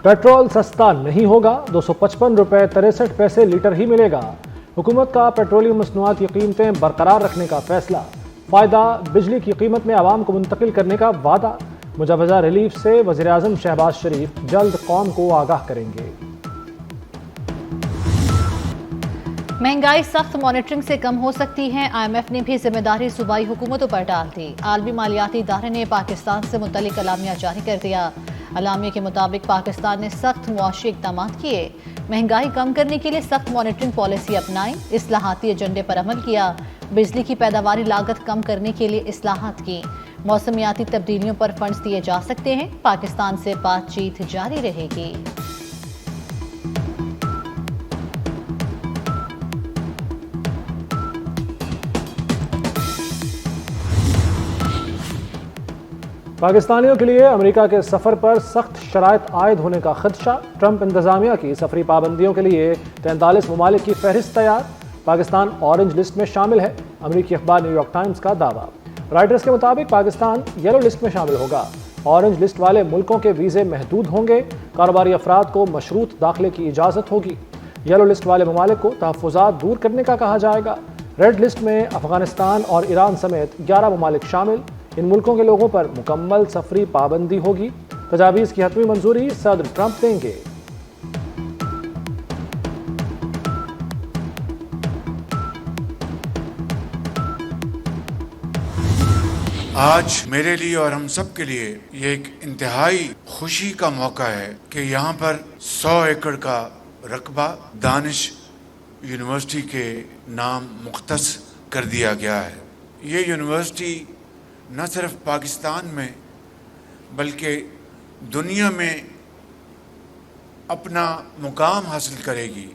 Petrol सस्ता नहीं होगा, 255 रुपये 63 पैसे लीटर ही मिलेगा। हुकूमत का पेट्रोलियम मसनूआत की कीमतें बरकरार रखने का फैसला। फ़ायदा बिजली की कीमत में आवाम को मुंतकिल करने का वादा। मुजवजा रिलीफ से वज़ीर-ए-आज़म शहबाज शरीफ जल्द कौम को आगाह करेंगे। महंगाई सख्त मॉनिटरिंग से कम हो सकती है। IMF ने भी जिम्मेदारी सूबाई हुकूमतों पर डाल दी। आलमी मालियाती इदारे ने पाकिस्तान से मुतल्लिक अलामिया जारी कर दिया। अलामिया के मुताबिक पाकिस्तान ने सख्त मुआशी इक़दाम किए, महंगाई कम करने के लिए सख्त मॉनिटरिंग पॉलिसी अपनाई, इस्लाहाती एजेंडे पर अमल किया, बिजली की पैदावारी लागत कम करने के लिए इस्लाहात की, मौसमियाती तब्दीलियों पर फंड्स दिए जा सकते हैं। पाकिस्तान से बातचीत जारी रहेगी। पाकिस्तानियों के लिए अमेरिका के सफ़र पर सख्त शराइत आयद होने का खदशा। ट्रंप इंतजामिया की सफरी पाबंदियों के लिए 43 ममालिक की फहरिस्त तैयार। पाकिस्तान ऑरेंज लिस्ट में शामिल है, अमेरिकी अखबार न्यूयॉर्क टाइम्स का दावा। राइटर्स के मुताबिक पाकिस्तान येलो लिस्ट में शामिल होगा। ऑरेंज लिस्ट वाले मुल्कों के वीज़े महदूद होंगे। कारोबारी अफराद को मशरूत दाखिले की इजाज़त होगी। येलो लिस्ट वाले ममालिक को तहफ़्फ़ुज़ात दूर करने का कहा जाएगा। रेड लिस्ट में अफगानिस्तान और ईरान समेत 11 ममालिक शामिल। इन मुल्कों के लोगों पर मुकम्मल सफरी पाबंदी होगी। तजावीज़ की हतमी मंजूरी सदर ट्रंप देंगे। आज मेरे लिए और हम सब के लिए ये एक इंतहाई खुशी का मौका है कि यहाँ पर 100 एकड़ का रकबा दानिश यूनिवर्सिटी के नाम मुख्तस कर दिया गया है। ये यूनिवर्सिटी न सिर्फ पाकिस्तान में बल्कि दुनिया में अपना मुकाम हासिल करेगी।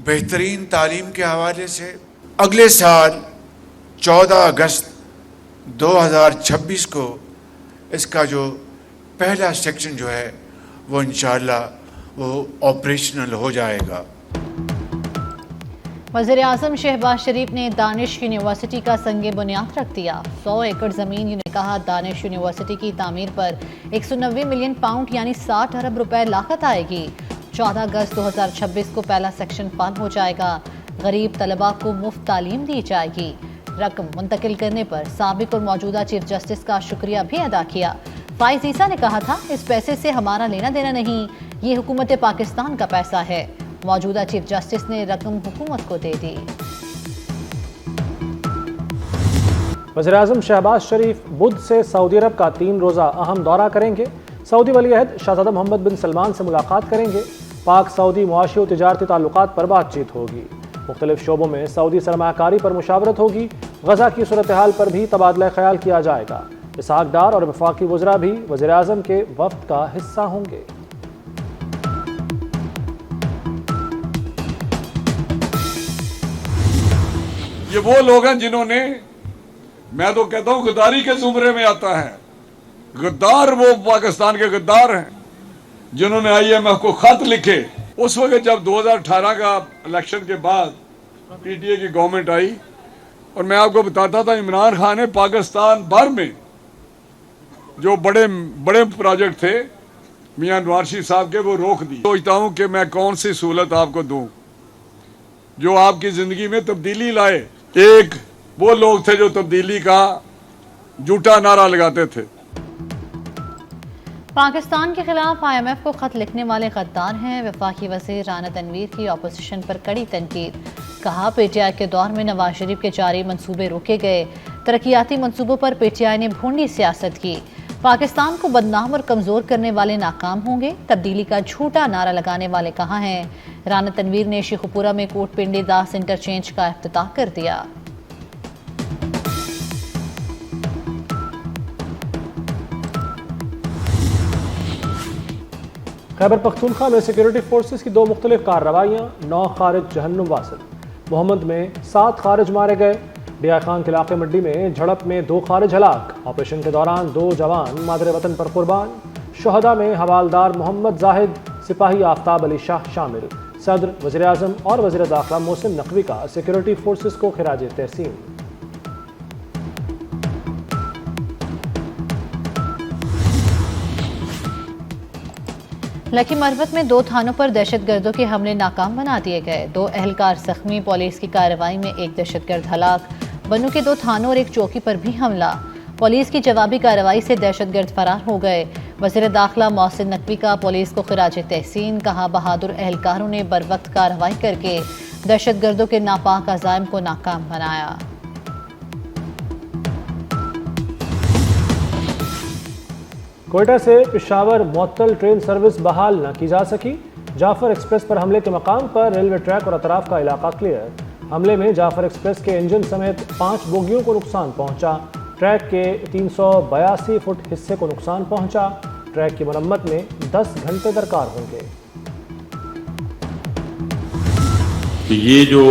बेहतरीन तालीम के हवाले से अगले साल 14 अगस्त 2026 को इसका जो पहला सेक्शन जो है वो इंशाअल्लाह वो ऑपरेशनल हो जाएगा। वज़ीर-ए-आज़म शहबाज शरीफ ने दानिश यूनिवर्सिटी का संगे बुनियाद रख दिया। 100 एकड़ ज़मीन ने कहा दानिश यूनिवर्सिटी की तामीर पर 190 मिलियन पाउंड यानी 60 अरब रुपए लागत आएगी। 14 अगस्त 2026 को पहला सेक्शन फंड हो जाएगा। गरीब तलबा को मुफ्त तालीम दी जाएगी। रकम मुंतकिल करने पर साबिक और मौजूदा चीफ जस्टिस का शुक्रिया भी अदा किया। फाइज ईसा ने कहा था, इस पैसे से हमारा लेना देना नहीं, ये हुकूमत पाकिस्तान का पैसा है। मौजूदा चीफ जस्टिस ने रकम हुकूमत को दे दी। वज़ीर-ए-आज़म शहबाज शरीफ बुध से सऊदी अरब का 3 रोज़ा अहम दौरा करेंगे। सऊदी वली-अहद शहज़ादा मोहम्मद बिन सलमान से मुलाकात करेंगे। पाक सऊदी मुआशी और तिजारती ताल्लुकात पर बातचीत होगी। मुख्तलिफ शोबों में सऊदी सरमाकारी पर मुशावरत होगी। गजा की सूरत हाल पर भी तबादला ख्याल किया जाएगा। इसहाक डार और वफाकी वज़रा भी वज़ीर-ए-आज़म के वफ़द का हिस्सा होंगे। ये वो लोग हैं जिन्होंने, मैं तो कहता हूं गद्दारी के जुमरे में आता है। गद्दार वो पाकिस्तान के गद्दार हैं जिन्होंने IMF को खत लिखे। उस वक्त जब 2018 का इलेक्शन के बाद PTI की गवर्नमेंट आई और मैं आपको बताता था इमरान खान ने पाकिस्तान भर में जो बड़े बड़े प्रोजेक्ट थे मियां नवाज शरीफ साहब के वो रोक दिए। सोचता हूं कि मैं कौन सी सहूलत आपको दूं जो आपकी जिंदगी में तब्दीली लाए। एक वो लोग थे जो तब्दीली का झूठा नारा लगाते थे। पाकिस्तान के खिलाफ IMF को खत लिखने वाले गद्दार हैं। वफाकी वज़ीर राना तनवीर की अपोजिशन पर कड़ी तनकीद। कहा PTI के दौर में नवाज शरीफ के जारी मंसूबे रोके गए। तरक्याती मंसूबों पर PTI ने भोंडी सियासत की। पाकिस्तान को बदनाम और कमजोर करने वाले नाकाम होंगे। तब्दीली का झूठा नारा लगाने वाले कहाँ हैं। राना तनवीर ने शेखुपुरा में कोट पिंडी दास इंटरचेंज का इफ्तिताह कर दिया। खैबर पख्तूनख्वा में सिक्योरिटी फोर्सेस की 2 मुख्तलिफ कार्रवाइयाँ। 9 खारिज जहन्नुम वासिल। मोहम्मद में 7 खारिज मारे गए। डिया खान के इलाके मंडी में झड़प में 2 खारिज हलाक। ऑपरेशन के दौरान 2 जवान मादरे वतन पर कुर्बान। शुहदा में हवालदार मोहम्मद जाहिद, सिपाही आफ्ताब अली शाह शामिल। सदर, वज़ीर-ए-आज़म और वज़ीर दाखिला मोहसिन नकवी का सिक्योरिटी फोर्सेस को खिराज तहसीन। लकी मरवत में 2 थानों पर दहशतगर्दों के हमले नाकाम बना दिए गए। 2 एहलकार जख्मी। पुलिस की कार्रवाई में 1 दहशतगर्द हलाक। बनू के 2 थानों और 1 चौकी पर भी हमला। पुलिस की जवाबी कार्रवाई से दहशतगर्द फरार हो गए। वज़ीर दाखिला मोहसिन नकवी का पुलिस को खिराज तहसीन। कहा, बहादुर एहलकारों ने बरवक्त कार्रवाई करके दहशतगर्दों के नापाक अज़ाइम को नाकाम बनाया। कोयटा से पेशावर मुअत्तल ट्रेन सर्विस बहाल न की जा सकी। जाफर एक्सप्रेस पर हमले के मकाम पर रेलवे ट्रैक और अतराफ का इलाका क्लियर। हमले में जाफर एक्सप्रेस के इंजन समेत 5 बोगियों को नुकसान पहुंचा। ट्रैक के 382 फुट हिस्से को नुकसान पहुंचा। ट्रैक की मरम्मत में 10 घंटे दरकार होंगे। ये जो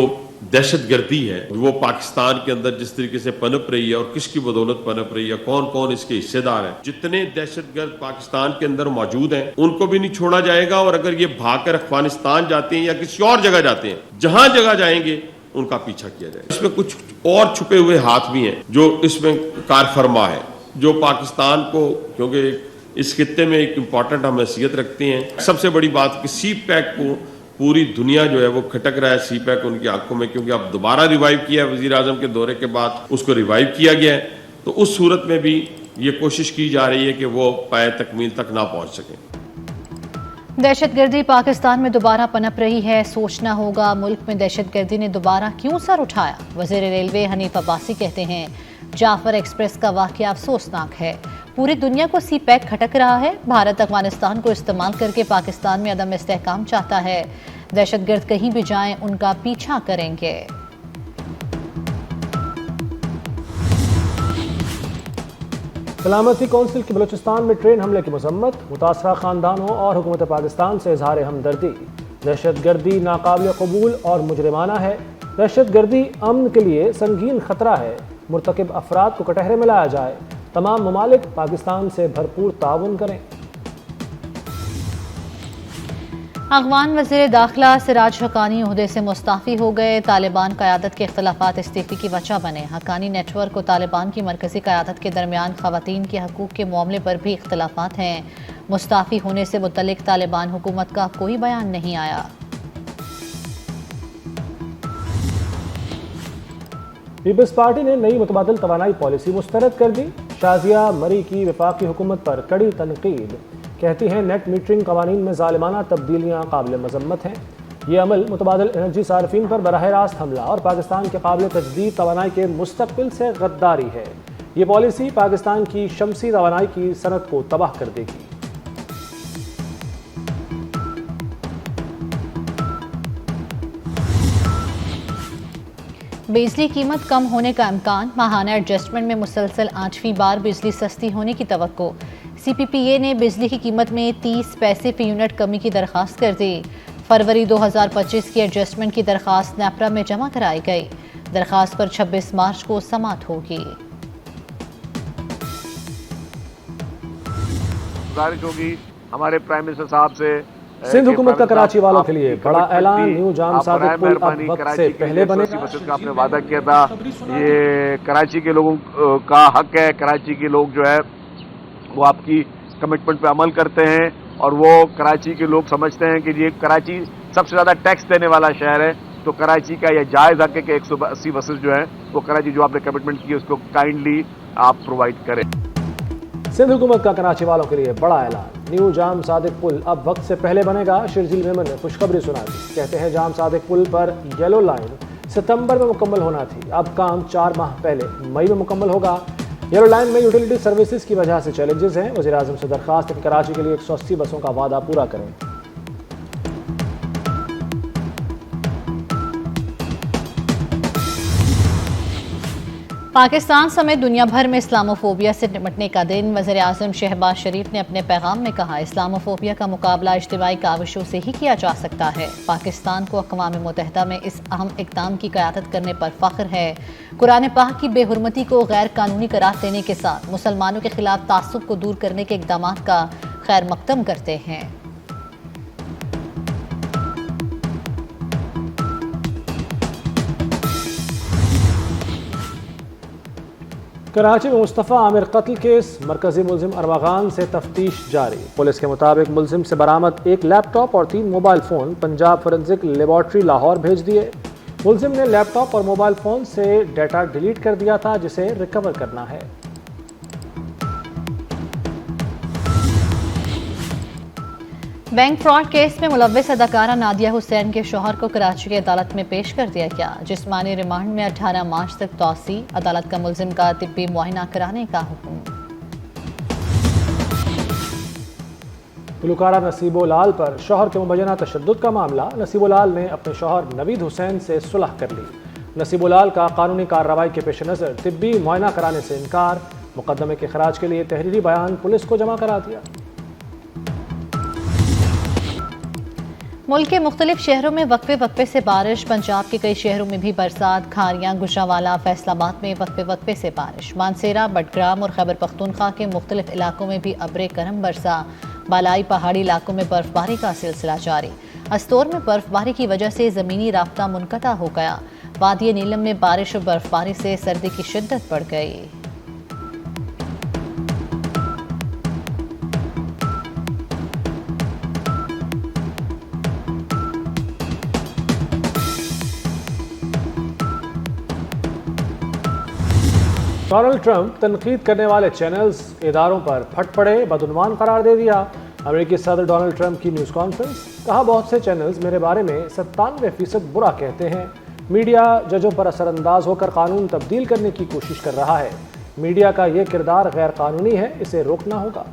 दहशतगर्दी है वो पाकिस्तान के अंदर जिस तरीके से पनप रही है और किसकी बदौलत पनप रही है, कौन कौन इसके हिस्सेदार हैं, जितने दहशतगर्द पाकिस्तान के अंदर मौजूद हैं उनको भी नहीं छोड़ा जाएगा। और अगर ये भागकर अफगानिस्तान जाते हैं या किसी और जगह जाते हैं, जहां जगह जाएंगे उनका पीछा किया जाएगा। इसमें कुछ और छुपे हुए हाथ भी हैं जो इसमें कारफरमा है, जो पाकिस्तान को, क्योंकि इस खित्ते में एक इम्पॉर्टेंट हम हैसियत रखते हैं। सबसे बड़ी बात कि सी पैक को पूरी दुनिया जो है वो खटक रहा है सी पैक उनकी आंखों में, क्योंकि अब दोबारा रिवाइव किया है। वजीर आजम के दौरे के बाद उसको रिवाइव किया गया है। तो उस सूरत में भी ये कोशिश की जा रही है कि वो पाए तकमील तक ना पहुंच सके। दहशतगर्दी पाकिस्तान में दोबारा पनप रही है। सोचना होगा मुल्क में दहशतगर्दी ने दोबारा क्यों सर उठाया। वज़ीर रेलवे हनीफ अब्बासी कहते हैं, जाफर एक्सप्रेस का वाक़या अफसोसनाक है। पूरी दुनिया को सी पैक खटक रहा है। भारत अफगानिस्तान को इस्तेमाल करके पाकिस्तान में अदम इस्तेहकाम चाहता है। दहशतगर्द कहीं भी जाएं उनका पीछा करेंगे। सलामती कौंसिल की बलूचिस्तान में ट्रेन हमले की मजम्मत। मुतासरा खानदानों और हुकूमत पाकिस्तान से इजहार हमदर्दी। दहशतगर्दी नाकाबिल कबूल और मुजरिमाना है। दहशतगर्दी अमन के लिए संगीन खतरा है। मुर्तकिब अफराद को कटहरे में लाया जाए। तमाम ममालिक पाकिस्तान से भरपूर ताउन करें। अफगान वज़ीर दाखिला सिराज हक्कानी ओहदे से मुस्ताफ़ी हो गए। तालिबान क़यादत के इख्तलाफात इस्तीफ़े की वजह बने। हक्कानी नेटवर्क और तालिबान की मरकज़ी क़यादत के दरमियान ख़वातीन के हकूक़ के मामले पर भी इख्तलाफात हैं। मुस्ताफ़ी होने से मुतल्लिक़ तालिबान हुकूमत का कोई बयान नहीं आया। पीपल्स पार्टी ने नई मुतबादिल तवानाई पॉलिसी मुस्तरद कर दी। शाजिया मरी की वफाकी हुकूमत पर कड़ी तनकीद। कहती हैं नेट मीटरिंग कवानीन में ज़ालिमाना तब्दीलियाँ काबिल मजम्मत हैं। ये अमल मुतबादिल एनर्जी सार्फिन पर बराह रास्त हमला और पाकिस्तान के काबिल तजदीद तवानाई के मुस्तकबिल से गद्दारी है। ये पॉलिसी पाकिस्तान की शमसी तवानाई की सनत को तबाह कर देगी। बिजली कीमत कम होने का इम्कान। माहाना एडजस्टमेंट में मुसलसल 8वीं बार बिजली सस्ती होने की तवक्को। CPPA ने बिजली की कीमत में 30 पैसे फी यूनिट कमी की दरख्वास्त कर दी। फरवरी 2025 की एडजस्टमेंट की दरख्वास्त नेपरा में जमा कराई गई। दरख्वास्त पर 26 मार्च को समाअत होगी। गुजारिश होगी हमारे प्राइम मिनिस्टर साहब से। सिंध हुकूमत का कराची वालों के लिए बड़ा ऐलान। न्यू जाम सादिक पुल अब वक्त से पहले बनेगा। का आपने वादा किया था, ये कराची के लोगों का हक है। कराची के लोग जो है वो आपकी कमिटमेंट पे अमल करते हैं और वो कराची के लोग समझते हैं कि ये कराची सबसे ज़्यादा टैक्स देने वाला शहर है। तो कराची का यह जायज़ हक है कि 180 बसेस जो है वो कराची जो आपने कमिटमेंट की उसको काइंडली आप प्रोवाइड करें। सिंध हुकूमत का कराची वालों के लिए बड़ा ऐलान। न्यू जाम सादिक पुल अब वक्त से पहले बनेगा। शिरजील मेमन ने खुशखबरी सुना दी। कहते हैं जाम सादिक पुल पर येलो लाइन सितंबर में मुकम्मल होना थी, अब काम 4 माह पहले मई में मुकम्मल होगा। येलो लाइन में यूटिलिटी सर्विसेज की वजह से चैलेंजेस हैं। वज़ीर आज़म से दरख्वास्त है कि कराची के लिए 180 बसों का वादा पूरा करें। पाकिस्तान समेत दुनिया भर में इस्लामोफोबिया से निपटने का दिन। वज़ीर आज़म शहबाज शरीफ ने अपने पैगाम में कहा, इस्लामोफोबिया का मुकाबला इज्तिमाई काविशों से ही किया जा सकता है। पाकिस्तान को अक़वाम मुत्तहिदा में इस अहम इक़दाम की क़यादत करने पर फ़ख्र है। कुरान पाक की बेहुरमती को गैर कानूनी करार देने के साथ मुसलमानों के खिलाफ तासुब को दूर करने के इक़दामात का खैर मक़दम करते हैं। कराची में मुस्तफ़ा आमिर कत्ल केस, मरकजी मुलजिम अरबागान से तफ्तीश जारी। पुलिस के मुताबिक मुलजिम से बरामद एक लैपटॉप और 3 mobile phone Punjab forensic laboratory Lahore भेज दिए। मुलजिम ने लैपटॉप और मोबाइल फ़ोन से डाटा डिलीट कर दिया था, जिसे रिकवर करना है। बैंक फ्रॉड केस में मुलव्विस अदाकारा नादिया हुसैन के शौहर को कराची की अदालत में पेश कर दिया गया। जिस्मानी रिमांड में 18 मार्च तक तौसी, अदालत का मुलजिम का तिब्बी मुआयना कराने का हुक्म। गुलकारा नसीबो लाल पर शौहर के मुबैना तशद्दुद का मामला। नसीबो लाल ने अपने शौहर नवीद हुसैन से सुलह कर ली। नसीबो लाल का कानूनी कार्रवाई के पेश नज़र तिब्बी मुआयना कराने से इनकार। मुकदमे के खराज के लिए तहरीरी बयान पुलिस को जमा करा दिया। मुल्क के मुख्तलिफ शहरों में वक्फे से बारिश। पंजाब के कई शहरों में भी बरसात। खारियां, गुजरांवाला, फैसलाबाद में वक्फे से बारिश। मानसेरा, बडग्राम और खैबर पख्तूनख्वा के मुख्तलिफ इलाकों में भी अब्रे करम बरसा। बालाई पहाड़ी इलाकों में बर्फबारी का सिलसिला जारी। अस्तोर में बर्फबारी की वजह से ज़मीनी राब्ता मुनक़ता हो गया। वादी नीलम में बारिश और बर्फबारी से सर्दी की शिद्दत बढ़ गई। डोनाल्ड ट्रंप तनकीद करने वाले चैनल्स, इदारों पर फट पड़े, बदउनवान करार दे दिया। अमेरिकी सदर डोनाल्ड ट्रंप की न्यूज़ कॉन्फ्रेंस। कहा, बहुत से चैनल्स मेरे बारे में 97% बुरा कहते हैं। मीडिया जजों पर असरअंदाज होकर कानून तब्दील करने की कोशिश कर रहा है। मीडिया का ये किरदार गैर कानूनी है, इसे रोकना होगा।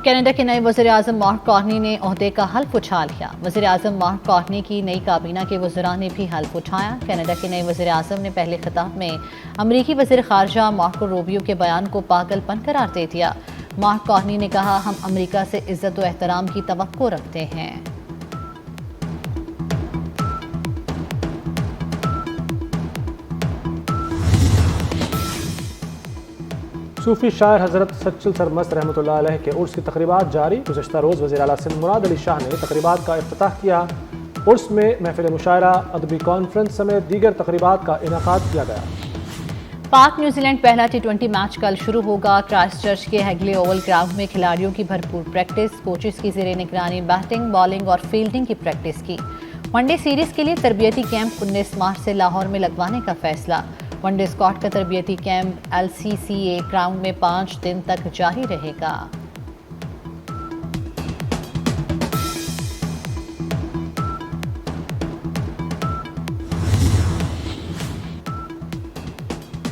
कनाडा के नए वज़ीर-ए-आज़म मार्क कार्नी ने ओहदे का हल्फ उठा लिया। वज़ीर-ए-आज़म मार्क कार्नी की नई काबीना के वज़रा ने भी हल्फ उठाया। कनाडा के नए वज़ीर-ए-आज़म ने पहले खिताब में अमरीकी वज़ीर ख़ारजा मार्को रूबियो के बयान को पागलपन करार दे दिया। मार्क कार्नी ने कहा, हम अमरीका से इज़्ज़त व एहतराम की तवक्को रखते हैं। सूफी शायर हज़रत सच्चल सरमस्त रहमतुल्लाह अलैह के उर्स की तकरीबात जारी। गुज़श्ता रोज़ वज़ीर आला सिंध मुराद अली शाह ने तकरीबात का इफ्तिताह किया। उर्स में महफिल मुशायरा, अदबी कॉन्फ्रेंस समेत दीगर तकरीबात का इनेकाद किया गया। पाक न्यूजीलैंड पहला T20 मैच कल शुरू होगा। क्राइस्टचर्च के हैगले ओवल ग्राउंड में खिलाड़ियों की भरपूर प्रैक्टिस। कोचेस की ज़ेरे निगरानी बैटिंग, बॉलिंग और फील्डिंग की प्रैक्टिस की। वनडे सीरीज के लिए तरबियती कैंप 19 मार्च से लाहौर में लगवाने का फैसला। वनडे स्क्वाड का तरबियती कैंप LCCA ग्राउंड में 5 दिन तक जारी रहेगा।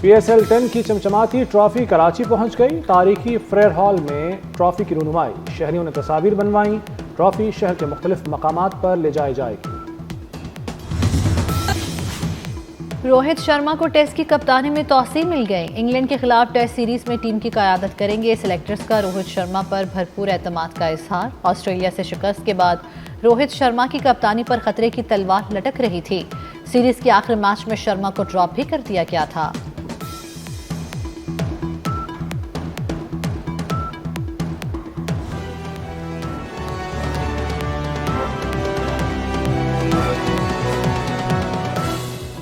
PSL 10 की चमचमाती ट्रॉफी कराची पहुंच गई। तारीखी फ्रेयर हॉल में ट्रॉफी की रुनुमाई। शहरियों ने तस्वीर बनवाई। ट्रॉफी शहर के मुख्तलिफ मकामात पर ले जाई जाएगी। रोहित शर्मा को टेस्ट की कप्तानी में तौसीह मिल गई। इंग्लैंड के खिलाफ टेस्ट सीरीज में टीम की क़यादत करेंगे। सिलेक्टर्स का रोहित शर्मा पर भरपूर एतमाद का इजहार। ऑस्ट्रेलिया से शिकस्त के बाद रोहित शर्मा की कप्तानी पर खतरे की तलवार लटक रही थी। सीरीज के आखिरी मैच में शर्मा को ड्रॉप भी कर दिया गया था।